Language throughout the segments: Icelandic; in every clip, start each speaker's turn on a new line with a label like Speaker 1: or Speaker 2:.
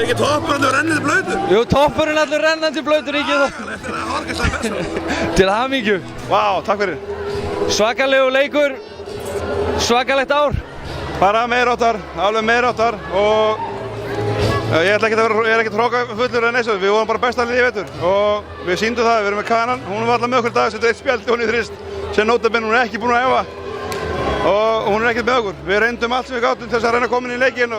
Speaker 1: ekki toppurinn allur rennandi blautur?
Speaker 2: Jú, toppurinn allur rennandi blautur, ekki það.
Speaker 1: Þetta er hálfgeðslega best.
Speaker 2: Til hamingju.
Speaker 3: Vá, takk fyrir.
Speaker 2: Svakalegu leikur, svakalegt ár.
Speaker 3: Bara meiráttar, alveg meiráttar og ég er ekkert hróka fullur en eins og við vorum bara besta liðið í vetur og við sýndum það, við erum með Kanan, hún var alltaf með okkur í dag, setur eitt spjald hún í þrist sem notabene hún er ekki búin að æfa og hún er ekkert með okkur. Við reyndum allt sem við gátum til þess að reyna að koma inn í leikinn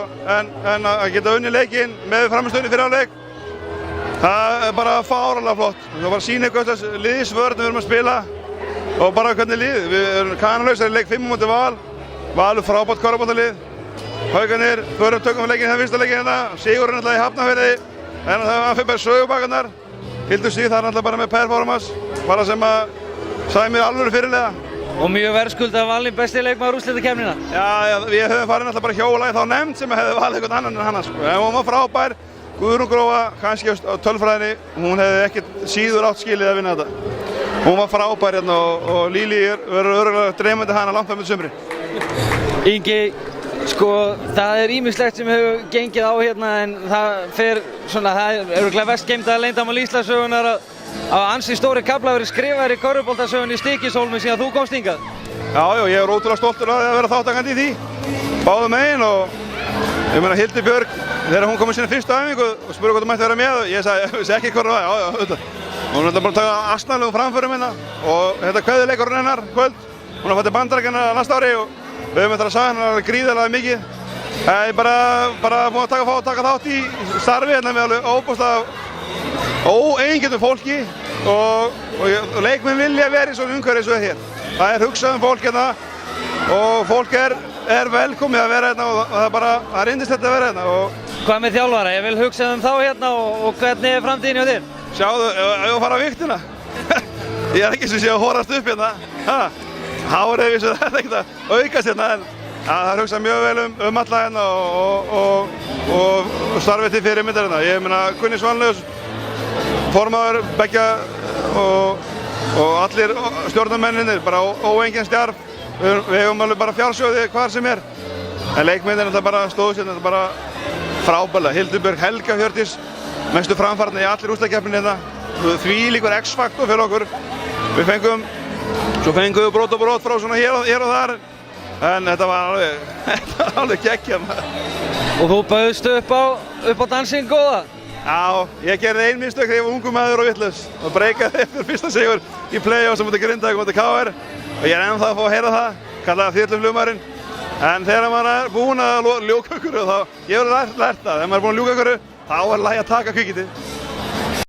Speaker 3: en að geta unnið leikinn með framistöðunni fyrir áleik, það er bara fáralega flott. Það var bara að sýna ykkur þess liðsvörn við erum að spila og bara hvernig lið. Við erum Kananlausar í leik 5 múti Valur frábært körfuboltalið. Haukarnir tökum við leikinn þegar fyrsta leikinn hérna. Sigurinn alltaf í Hafnarfirði en það fyrir bara sögubakarnar. Hildur Stíð þar alltaf bara með performance, bara sem að sagði mér alveg fyrirlega.
Speaker 2: Og mjög verðskuldað valinn besti leikmaður úrslitakeppnina.
Speaker 3: Já, við höfum farið alltaf bara hjóla í þá nefnd sem hefði valið einhvern annan en hann sko. En hún var frábær, Guðrún Gróa, kannski á tölfræðinni, hún hefði ekkert síður átt skilið að vinna þetta. Hún var frábær hérna og Líli verður örugglega dreymandi hana langt fram í sumri.
Speaker 2: Ingi, sko, það er ýmislegt sem hefur gengið á hérna en það fer svona, það er örugglega verst geymda leyndamál Íslandssögunnar að ansi stóri kafla verið skrifaðir í körfuboltasögunni í Stykkishólmi síðan þú komst hingað.
Speaker 3: Já, ég er ótrúlega stoltur að vera þátttakandi í því, báðum megin og ég meina Hildur Björg, þegar hún kom í sína fyrstu æfingu og spurði hvort hún mætti vera með og ég sagði ekki hvað það var, já, auðvitað. Hún er bara að taka asnalegum framförum hérna og þetta kveðjuleikurinn hennar kvöld, hún har fætt í Bandaríkjanna næsta ári og við höfum eftir að sagja hennar gríðarlega mikið. Ég er bara búinn að taka þátt í starfi hérna með alveg óbúslega óeigingjörnum fólki og leikmenn vilja vera í svona umhverfi eins og hér. Það er hugsað fólk hérna og fólk er velkomið að vera hérna og það er yndislegt að vera hérna.
Speaker 2: Hvað með þjálfara? Ég vil hugsa þá hérna og hvernig er framtíðin hjá þér?
Speaker 3: Sjáðu, ef þú fara á viktina. Ég er ekki sem sé að horast upp hérna. Hárið vissu þetta er ekkert að aukast hérna en það er hugsað mjög vel alla hérna og starfið til fyrirmyndar hérna. Ég meina Gunni Svanlaus, formaður beggja og allir stjórnarmenninir, bara óengin stjarf. Við hefum alveg bara fjársjóði hvar sem er. En leikmennir þetta bara stóðu sér, þetta bara frábælega. Hildur Björg, Helga Hjördís, mestu framfarnir í allir úrslitakeppninni hérna. Þvílíkur X-faktor fyrir okkur. Svo fengum við brot og brot frá svona hér og þar. En þetta var alveg geggjað.
Speaker 2: Og þú bauðst upp á dansinn góða?
Speaker 3: Já, ég gerði ein mistök þegar ég var ungur maður og vitlaus og breykaði eftir fyrsta sigur í play-off sem mútið Grindavík mútið KR og ég er ennþá að fá að heyra það, kallaði þyrluflugmaðurinn. En þegar maður er búinn að ljúka ykkur þá, ég hef lært það, þegar maður er búinn að ljúka ykkur þá er lagi að taka kvikindi.